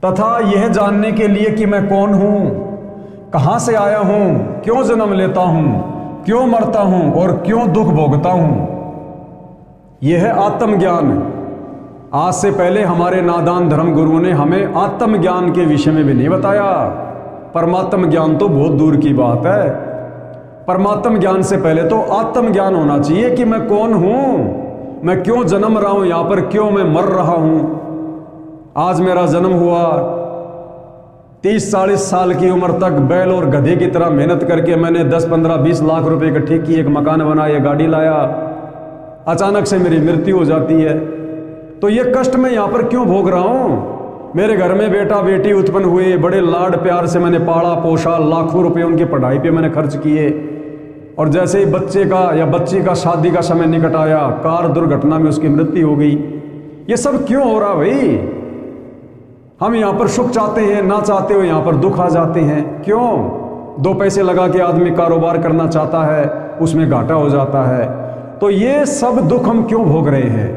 तथा यह जानने के लिए कि मैं कौन हूं, कहां से आया हूं, क्यों जन्म लेता हूं, क्यों मरता हूं और क्यों दुख भोगता हूं। यह है आत्मज्ञान। आज से पहले हमारे नादान धर्म गुरुओं ने हमें आत्मज्ञान के विषय में भी नहीं बताया। परमात्म ज्ञान तो बहुत दूर की बात है। परमात्म ज्ञान से पहले तो आत्मज्ञान होना चाहिए कि मैं कौन हूं, मैं क्यों जन्म रहा हूं यहां पर, क्यों मैं मर रहा हूं। आज मेरा जन्म हुआ, 30-40 साल की उम्र तक बैल और गधे की तरह मेहनत करके मैंने 10-15-20 लाख रुपए इकट्ठे किए, एक मकान बनाया, गाड़ी लाया। अचानक से मेरी मृत्यु हो जाती है, तो ये कष्ट मैं यहां पर क्यों भोग रहा हूं। मेरे घर में बेटा बेटी उत्पन्न हुए, बड़े लाड प्यार से मैंने पाला पोषा, लाखों रुपए उनकी पढ़ाई पे मैंने खर्च किए, और जैसे ही बच्चे का या बच्ची का शादी का समय निकट आया, कार दुर्घटना में उसकी मृत्यु हो गई। ये सब क्यों हो रहा भाई। हम यहां पर सुख चाहते हैं, ना चाहते हो यहां पर दुख आ जाते हैं। क्यों? 2 पैसे लगा के आदमी कारोबार करना चाहता है, उसमें घाटा हो जाता है। तो ये सब दुख हम क्यों भोग रहे हैं।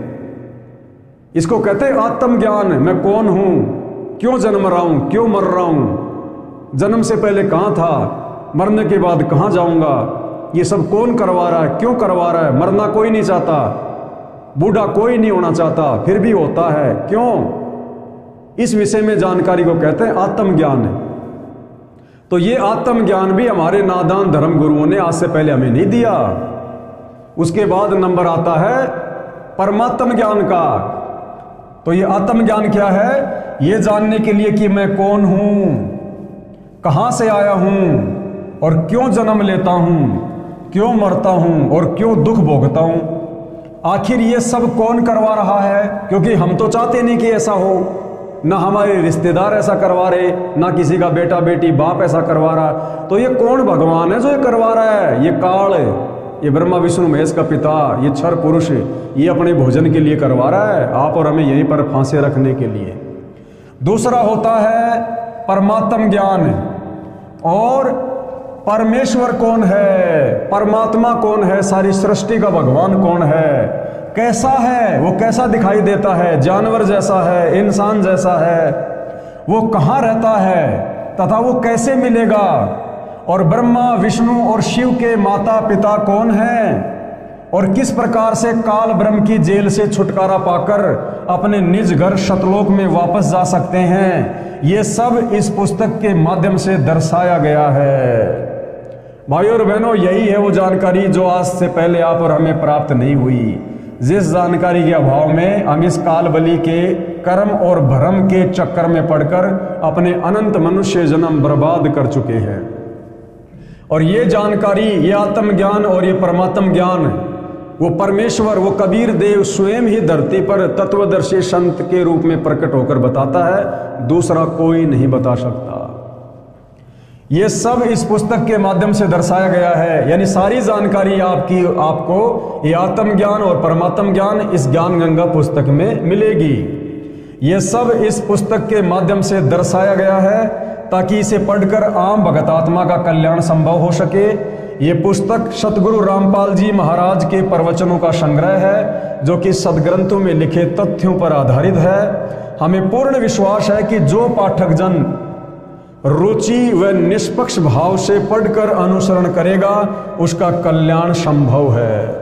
इसको कहते हैं आत्मज्ञान। मैं कौन हूं, क्यों जन्म रहा हूं, क्यों मर रहा हूं, जन्म से पहले कहां था, मरने के बाद कहां जाऊंगा, ये सब कौन करवा रहा है, क्यों करवा रहा है। मरना कोई नहीं चाहता, बूढ़ा कोई नहीं होना चाहता, फिर भी होता है, क्यों। इस विषय में जानकारी को कहते हैं आत्मज्ञान। तो ये आत्मज्ञान भी हमारे नादान धर्म गुरुओं ने आज से पहले हमें नहीं दिया। उसके बाद नंबर आता है परमात्म ज्ञान का। तो ये आत्मज्ञान क्या है, ये जानने के लिए कि मैं कौन हूं, कहां से आया हूं और क्यों जन्म लेता हूं, क्यों मरता हूं और क्यों दुख भोगता हूं। आखिर ये सब कौन करवा रहा है, क्योंकि हम तो चाहते नहीं कि ऐसा हो, ना हमारे रिश्तेदार ऐसा करवा रहे, ना किसी का बेटा बेटी बाप ऐसा करवा रहा। तो ये कौन भगवान है जो ये करवा रहा है। ये काल, ये ब्रह्मा विष्णु महेश का पिता, ये क्षर पुरुष, ये अपने भोजन के लिए करवा रहा है, आप और हमें यहीं पर फांसे रखने के लिए। दूसरा होता है परमात्म ज्ञान। और परमेश्वर कौन है, परमात्मा कौन है, सारी सृष्टि का भगवान कौन है, कैसा है, वो कैसा दिखाई देता है, जानवर जैसा है, इंसान जैसा है, वो कहाँ रहता है तथा वो कैसे मिलेगा। और ब्रह्मा विष्णु और शिव के माता पिता कौन हैं और किस प्रकार से काल ब्रह्म की जेल से छुटकारा पाकर अपने निज घर शतलोक में वापस जा सकते हैं, ये सब इस पुस्तक के माध्यम से दर्शाया गया है। भाइयों और बहनों, यही है वो जानकारी जो आज से पहले आप और हमें प्राप्त नहीं हुई। जिस जानकारी के अभाव में हम इस काल बलि के कर्म और भ्रम के चक्कर में पड़कर अपने अनंत मनुष्य जन्म बर्बाद कर चुके हैं। और ये जानकारी, ये आत्मज्ञान और ये परमात्म ज्ञान, वो परमेश्वर, वो कबीर देव स्वयं ही धरती पर तत्वदर्शी संत के रूप में प्रकट होकर बताता है, दूसरा कोई नहीं बता सकता। ये सब इस पुस्तक के माध्यम से दर्शाया गया है। यानी सारी जानकारी आपको ये आत्मज्ञान और परमात्म ज्ञान इस ज्ञान गंगा पुस्तक में मिलेगी। ये सब इस पुस्तक के माध्यम से दर्शाया गया है ताकि इसे पढ़कर आम भगत आत्मा का कल्याण संभव हो सके। ये पुस्तक सतगुरु रामपाल जी महाराज के प्रवचनों का संग्रह है, जो कि सदग्रंथों में लिखे तथ्यों पर आधारित है। हमें पूर्ण विश्वास है कि जो पाठक जन रुचि व निष्पक्ष भाव से पढ़कर अनुसरण करेगा, उसका कल्याण संभव है।